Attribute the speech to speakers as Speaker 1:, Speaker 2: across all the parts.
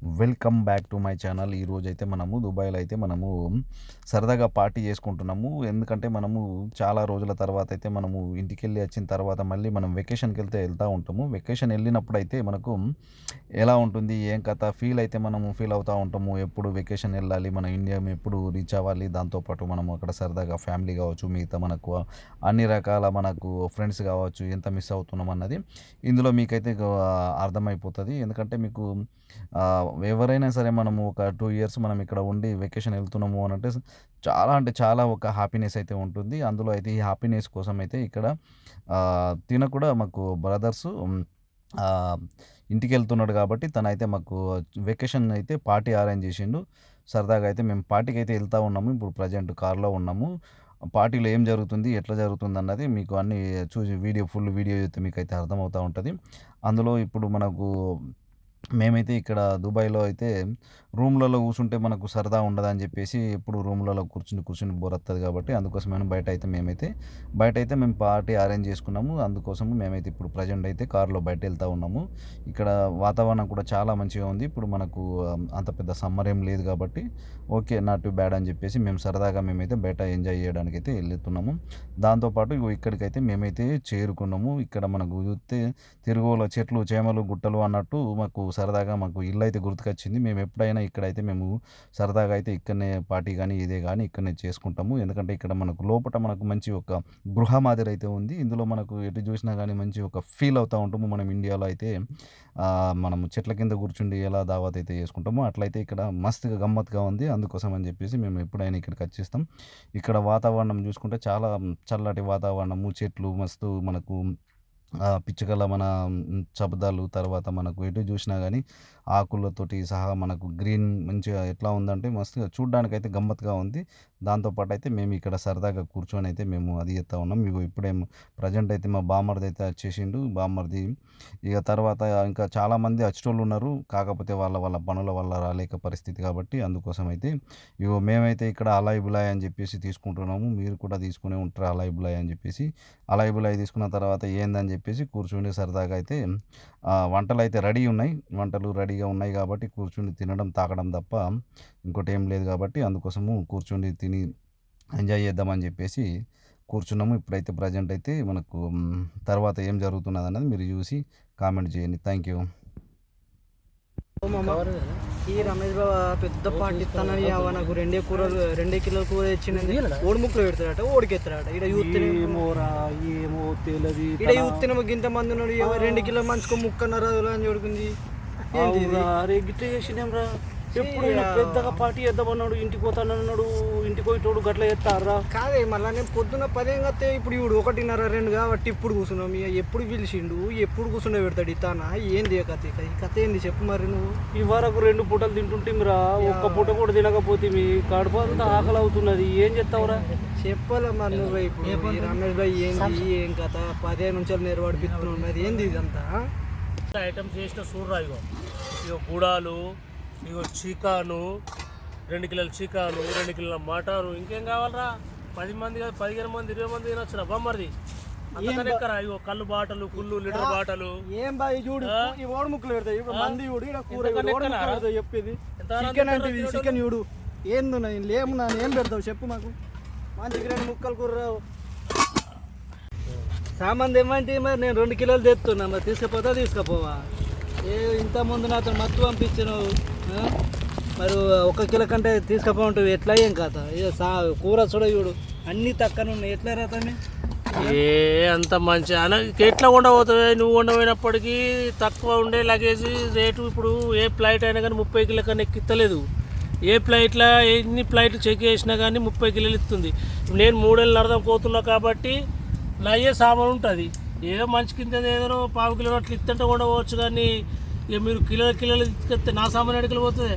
Speaker 1: Welcome back to my channel. ఈరోజు అయితే మనము దుబాయ్లో అయితే మనము సరదాగా పార్టీ చేసుకుంటున్నాము. ఎందుకంటే మనము చాలా రోజుల తర్వాత అయితే మనము ఇంటికి వెళ్ళి వచ్చిన తర్వాత మళ్ళీ మనం వెకేషన్కి వెళ్తూ ఉంటాము. వెకేషన్ వెళ్ళినప్పుడు అయితే మనకు ఎలా ఉంటుంది ఏం కథ అయితే మనము ఫీల్ అవుతూ ఉంటాము. ఎప్పుడు వెకేషన్ వెళ్ళాలి, మన ఇండియా ఎప్పుడు రీచ్ అవ్వాలి, దాంతోపాటు మనము అక్కడ సరదాగా ఫ్యామిలీ కావచ్చు, మిగతా మనకు అన్ని రకాల మనకు ఫ్రెండ్స్ కావచ్చు, ఎంత మిస్ అవుతున్నాం అన్నది ఇందులో మీకైతే అర్థమైపోతుంది. ఎందుకంటే మీకు ఎవరైనా సరే మనము ఒక 2 ఇయర్స్ మనం ఇక్కడ ఉండి వెకేషన్ వెళ్తున్నాము అని అంటే చాలా అంటే చాలా ఒక హ్యాపీనెస్ అయితే ఉంటుంది. అందులో అయితే ఈ హ్యాపీనెస్ కోసం అయితే ఇక్కడ తిన కూడా మాకు బ్రదర్సు ఆహ్, ఇంటికెళ్తున్నాడు కాబట్టి తనైతే మాకు వెకేషన్ అయితే పార్టీ అరేంజ్ చేసిండు. సరదాగా అయితే మేము పార్టీకైతే వెళ్తా ఉన్నాము. ఇప్పుడు ప్రెజెంట్ కార్‌లో ఉన్నాము. పార్టీలో ఏం జరుగుతుంది, ఎట్లా జరుగుతుందన్నది మీకు అన్నీ చూసి ఫుల్ వీడియో అయితే మీకైతే అర్థమవుతా ఉంటది. అందులో ఇప్పుడు మనకు మేమైతే ఇక్కడ దుబాయ్‌లో అయితే రూమ్‌లలో కూర్చుంటే మనకు సరదా ఉండదని చెప్పేసి ఎప్పుడు రూమ్‌లలో కూర్చొని బోరొత్తది కాబట్టి అందుకోసమని బయటైతే మేము పార్టీ అరేంజ్ చేసుకున్నాము. అందుకోసము మేమైతే ఇప్పుడు ప్రెజెంట్ అయితే కార్‌లో బయటెళ్తా ఉన్నాము. ఇక్కడ వాతావరణం కూడా చాలా మంచిగా ఉంది. ఇప్పుడు మనకు అంత పెద్ద సమ్మర్ ఏం లేదు కాబట్టి ఓకే. నాట్ టూ బ్యాడ్ అని చెప్పేసి మేము సరదాగా మేమైతే బయట ఎంజాయ్ చేయడానికైతే ఎళ్తున్నాము. దాంతో పాటు ఇక్కడికైతే మేమైతే చేరుకున్నాము. ఇక్కడ మనకు చూస్తే తిరుగుల చెట్లు, చేమలు, గుట్టలు అన్నట్టు సరదాగా మాకు ఇల్లయితే గుర్తుకొచ్చింది. మేము ఎప్పుడైనా ఇక్కడైతే మేము సరదాగా అయితే ఇక్కడనే పార్టీ గానీ, ఇదే గానీ ఇక్కడనే చేసుకుంటాము. ఎందుకంటే ఇక్కడ మనకు లోపట మనకు మంచి ఒక గృహ మాదిరి అయితే ఉంది. ఇందులో మనకు ఎటు చూసినా గానీ మంచి ఒక ఫీల్ అవుతా ఉంటాము. మనం ఇండియాలో అయితే మనము చెట్ల కింద కూర్చుండి ఎలా దావత్ అయితే చేసుకుంటామో అట్లయితే ఇక్కడ మస్తుగా గమ్మత్తుగా ఉంది. అందుకోసం అని చెప్పేసి మేము ఎప్పుడైనా ఇక్కడికొచ్చేస్తాం. ఇక్కడ వాతావరణం చూసుకుంటే చాలా చల్లటి వాతావరణము, చెట్లు మస్తు మనకు పిచ్చుకల శబ్దాలు, తర్వాత మనకు ఎటు చూసినా గానీ ఆకులతోటి సహా మనకు గ్రీన్ మంచిగా ఎట్లా ఉందంటే మస్తుగా చూడ్డానికైతే గమ్మత్తుగా ఉంది. దాంతో పాటయితే మేము ఇక్కడ సరదాగా కూర్చొనైతే మేము అది చేత్తా ఉన్నాం. ఇప్పుడేమో ప్రెజెంట్ అయితే మా బామ్మర్ది అయితే వచ్చేసిండు. బామ్మర్ది ఇక తర్వాత ఇంకా చాలామంది వచ్చేటోళ్ళున్నారు. కాకపోతే వాళ్ళ పనుల వల్ల రాలేక పరిస్థితి కాబట్టి అందుకోసమైతే మేమైతే ఇక్కడ అలాయ్ బులాయ్ అని చెప్పేసి తీసుకుంటున్నాము. మీరు కూడా తీసుకునే ఉంటారు అలాయ్ బులాయ్ అని చెప్పేసి. అలాయ్ బులాయ్ తీసుకున్న తర్వాత ఏందని చెప్పేసి కూర్చొని సరదాగా అయితే వంటలైతే వంటలు రెడీగా ఉన్నాయి కాబట్టి కూర్చొని తినడం, తాగడం తప్ప ఇంకోటేం లేదు కాబట్టి అందుకోసము కూర్చొని తిని ఎంజాయ్ చేద్దామని చెప్పేసి కూర్చున్నాము. ఇప్పుడైతే ప్రెజెంట్ అయితే మనకు తర్వాత ఏం జరుగుతున్నదన్నది మీరు చూసి కామెంట్ చేయండి. Thank you.
Speaker 2: ఈ రమేష్ బాబా పెద్ద పార్టీ ఇస్తానని నాకు 2 కిలోల కూర తెచ్చింది. ఓడి ముక్కలు పెడతాడట, ఓడికెత్తాడట. ఇక్కడ యూత్ ఇంత మంది ఉన్నాడు. 2 కిలో మంచుకో ముక్కన్నర అని చూడుకుంది.
Speaker 3: ఎప్పుడు పెద్దగా పార్టీ చేద్దామన్నాడు, ఇంటికి పోతానన్నాడు, ఇంటికి పోయేటోడు గట్ల చేస్తారా?
Speaker 2: కాదే మళ్ళీ నేను పొద్దున్న 10 కత్తే ఇప్పుడు 1:30, 2 కాబట్టి ఇప్పుడు కూర్చున్నాం. ఎప్పుడు పిలిచిండు, ఎప్పుడు కూర్చుండే పెడతాడు ఇతానా? ఏంది కథ ఏంది చెప్పు మరి. నువ్వు
Speaker 3: ఈ వరకు 2 పూటలు తింటుంటేమిరా, ఒక్క పూట కూడా తినకపోతే మీ కడుపు అంతా ఆకలి అవుతున్నది. ఏం చేస్తావురా?
Speaker 2: చెప్పాలా మరి నువ్వు ఇప్పుడు రమేష్ భాయ్ ఏంది ఏం కథ? 15 నిమిషాలు నేర్పడిపిస్తున్నావు. అది ఏంది ఇదంతా?
Speaker 3: ఐటమ్స్ చేసిన చూడరా. ఇగో గుడాలు, ఇగో చికెను, 2 కిలోల చికెను, 2 కిలోల మటను. ఇంకేం కావాలరా? 10 మంది కాదు, 15 మంది, 20 మంది తినొచ్చురా బొమ్మరిది. అంతకనే ఎక్కరా. ఇగో కళ్ళు బాటలు, లీటర్ బాటలు.
Speaker 2: ఏం బాయ్ చూడు, ఈ ఓడి ముక్కలు పెడతాయి. ఇప్పుడు మంది చూడు, ఇక్కడ కూర చెప్పేది చికెన్ అంటే చికెన్ చూడు. ఏంది లేము ఏం పెడతావు చెప్పు మాకు. మంచిగా 2 ముక్కలు కూర రావు. సామాన్ ఏమంటే మరి నేను 2 కిలోలు తెస్తున్నా. మరి తీసుకుపోవా? ఇంత ముందు నాతో మత్తు పంపించాను. మరి 1 కిలో కంటే తీసుకుపోంటావు. ఎట్లా ఏం కథ? కూర చూడ చూడు, అన్నీ తక్కన ఉన్నాయి. ఎట్లా రాతానే
Speaker 3: అంత మంచి ఎట్లా ఉండబోతుంది? నువ్వు ఉండబోయినప్పటికీ తక్కువ ఉండే లగేజ్ రేటు ఇప్పుడు ఏ ఫ్లైట్ అయినా కానీ 30 కిలో కన్నా ఎక్కిత్తలేదు. ఏ ఫ్లైట్లో ఎన్ని ఫ్లైట్లు చెక్ చేసినా కానీ 30 కిలోలు ఇస్తుంది. నేను 3 ఏళ్ళు నరదం పోతున్నా కాబట్టి నా అయ్యే సామాన్ ఉంటుంది. ఏదో మంచి కింద ఏదో 1/2 కిలో అట్లా ఇస్తుంటే ఉండవచ్చు. కానీ ఇక మీరు కిలోలు ఇస్తే నా సామాన్ ఎడకలు పోతుంది.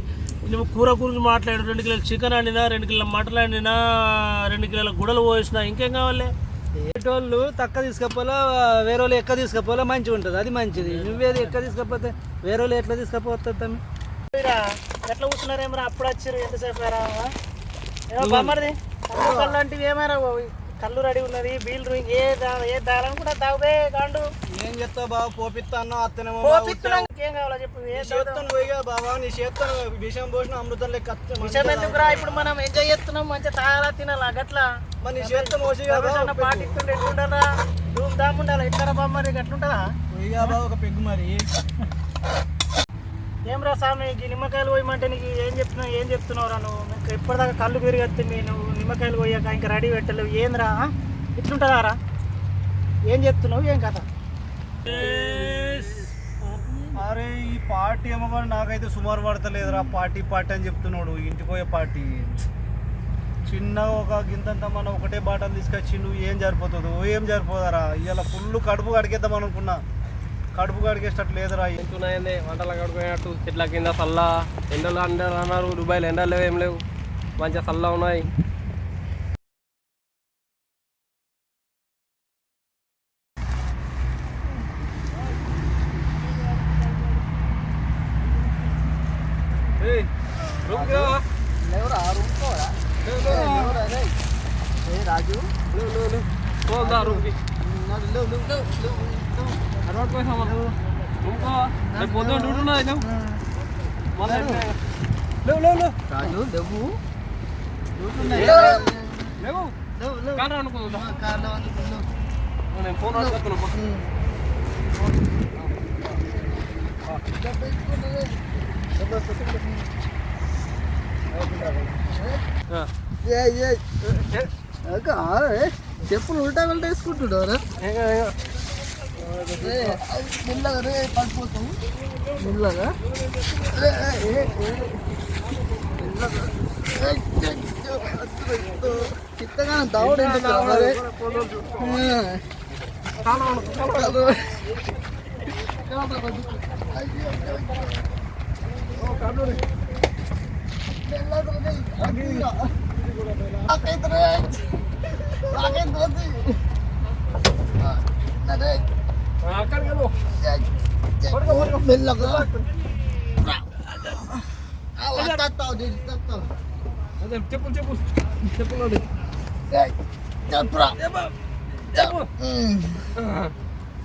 Speaker 3: నువ్వు కూర గురించి మాట్లాడు. 2 కిలోల చికెన్ వండినా, 2 కిలోల మటన్ వండినా, 2 కిలోల గుడలు పోసినా, ఇంకేం కావాలి?
Speaker 2: ఏటోళ్ళు తక్కువ తీసుకపోలా, వేరే వాళ్ళు ఎక్కువ తీసుకపోలా మంచిగా ఉంటుంది. అది మంచిది. నువ్వేది ఎక్కువ తీసుకపోతే వేరే వాళ్ళు ఎట్లా తీసుకపోతుంది?
Speaker 3: ఎట్లా కూర్చున్నారేమరా? అప్పుడు వచ్చారు ఎంతసేపు బొమ్మది లాంటివి ఏమైనా
Speaker 4: కళ్ళు రెడీ ఉన్నది బీల్ ఏ దాయాలనుకుంటా తాగుబే గాండు
Speaker 2: ఏం చెప్తావు బావ పోపిస్తాను అత్తనేమో
Speaker 4: ఏం కావాలో చెప్పు ఏ
Speaker 2: చేస్తాను పోయిగా బాబా నీ చేస్తాను విషయం పోసిన అమృతం లెక్క
Speaker 4: విషయం ఎందుకురా ఇప్పుడు మనం ఎంజాయ్ చేస్తున్నాం మంచిగా తాగాలా తినాలా గట్లా
Speaker 2: మరి నీ చేస్తాను పోసిగా
Speaker 4: పాటిస్తుండే ఎట్లుండాలా రూమ్ దామ్ ఉండాలి ఎట్లా బామ్మ గట్లుంటుందా
Speaker 2: పోయిగా బావ ఒక పెగ్గు మరి
Speaker 4: ఏం రా స్వామి ఈ నిమ్మకాయలు పోయమంటే నీకు ఏం చెప్తున్నావురా నువ్వు నాకు ఎప్పటిదాకా కళ్ళు పెరిగొచ్చింది నువ్వు నిమ్మకాయలు పోయాక ఇంకా రెడీ పెట్టలేవు ఏంద్రా ఇట్లుంటుందా రా ఏం చెప్తున్నావు ఏం కథ
Speaker 2: అరే ఈ పార్టీ ఏమో కానీ నాకైతే సుమారు పడతలేదురా పార్టీ అని చెప్తున్నాడు ఇంటికి పోయే పార్టీ చిన్నగా ఒక గింతంత మనం ఒకటే బాటలు తీసుకొచ్చి నువ్వు ఏం సరిపోతుందో ఏం సరిపోదారా ఇవాళ ఫుల్ కడుపు కడిగేద్దాం అనుకున్నా కడుపు కడిగేటట్టు లేదురా
Speaker 5: ఎంతున్నాయండి వంటలు కడుకునేటట్టు చెట్ల కింద చల్ల ఎండలు అన్నారు దుబాయ్లో ఎండలు లేవు ఏం లేవు మంచిగా చల్ల ఉన్నాయి
Speaker 4: రాజు
Speaker 5: పొద్దున డ్యూటీ ఉన్నది
Speaker 4: రాజు లేవు
Speaker 5: నేను ఫోన్ మాట్లాడుతున్నా
Speaker 4: చెప్పులు ఉల్టా వెళ్తా వేసుకుంటున్నారా మెల్లగా రే పడిపోతావు మెల్లగా చిత్తగా దావుడు మెల్లగా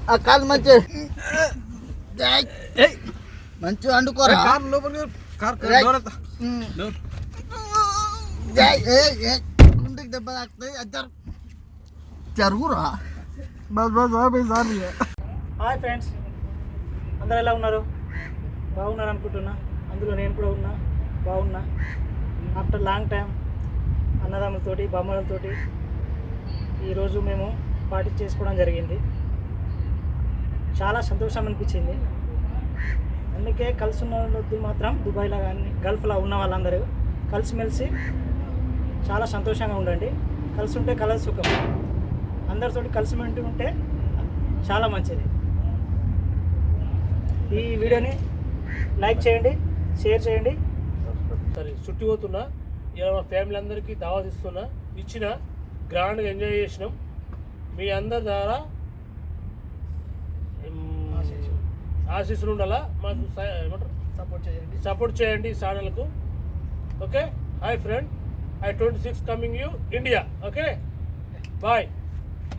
Speaker 4: ఆ కాలు మంచి మంచిగా వండుకోరా గుండెకి దెబ్బ తాకుతాయి జరుగురా హాయ్ ఫ్రెండ్స్ అందరూ ఎలా ఉన్నారు బాగున్నారు అనుకుంటున్నా అందులో నేను కూడా బాగున్నా ఆఫ్టర్ లాంగ్ టైం అన్నదమ్ములతోటి బొమ్మలతోటి ఈరోజు మేము పార్టీ చేసుకోవడం జరిగింది చాలా సంతోషం అనిపించింది అందుకే కలిసి ఉన్న వద్దు మాత్రం దుబాయ్లో కానీ గల్ఫ్లో ఉన్న వాళ్ళందరూ కలిసిమెలిసి చాలా సంతోషంగా ఉండండి కలిసి ఉంటే కలర్ సుఖం అందరితోటి కలిసిమెలిసి ఉంటే చాలా మంచిది ఈ వీడియోని లైక్ చేయండి షేర్ చేయండి
Speaker 3: సరే చుట్టి పోతున్నా ఇలా మా ఫ్యామిలీ అందరికీ దావత్ ఇచ్చిన గ్రాండ్గా ఎంజాయ్ చేసినాం మీ అందరి ద్వారా ఆశీస్సులు ఉండాలా మాకు ఏమంటారు సపోర్ట్ చేయండి ఈ ఛానల్కు okay hi friend I-26 coming you India okay bye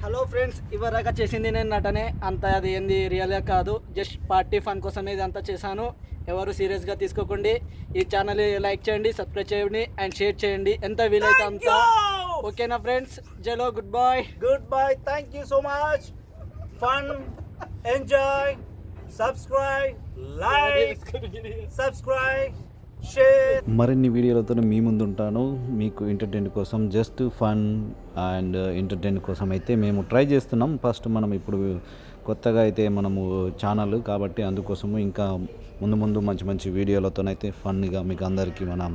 Speaker 2: hello friends ఇవరాగా చేసింది నేను నటనే అంత అది ఏంది రియల్గా కాదు జస్ట్ పార్టీ ఫన్ కోసమే ఇదంతా చేశాను ఎవరు సీరియస్గా తీసుకోకండి ఈ ఛానల్ లైక్ చేయండి సబ్స్క్రైబ్ చేయండి అండ్ షేర్ చేయండి ఎంత వీలైతే అంత ఓకేనా ఫ్రెండ్స్ చలో good bye thank you so much fun enjoy subscribe like subscribe share
Speaker 1: మరిన్ని వీడియోలతో మీ ముందు ఉంటాను మీకు ఎంటర్టైన్ కోసం జస్ట్ ఫన్ అండ్ ఎంటర్టైన్ కోసం అయితే మేము ట్రై చేస్తున్నాం ఫస్ట్ మనం ఇప్పుడు కొత్తగా అయితే మనము ఛానల్ కాబట్టి అందుకోసము ఇంకా ముందు మంచి మంచి వీడియోలతోనైతే ఫన్గా మీకు అందరికీ మనం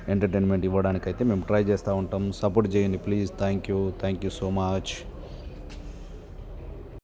Speaker 1: ఎంటర్టైన్మెంట్ ఇవ్వడానికైతే మేము ట్రై చేస్తూ ఉంటాం సపోర్ట్ చేయండి please thank you so much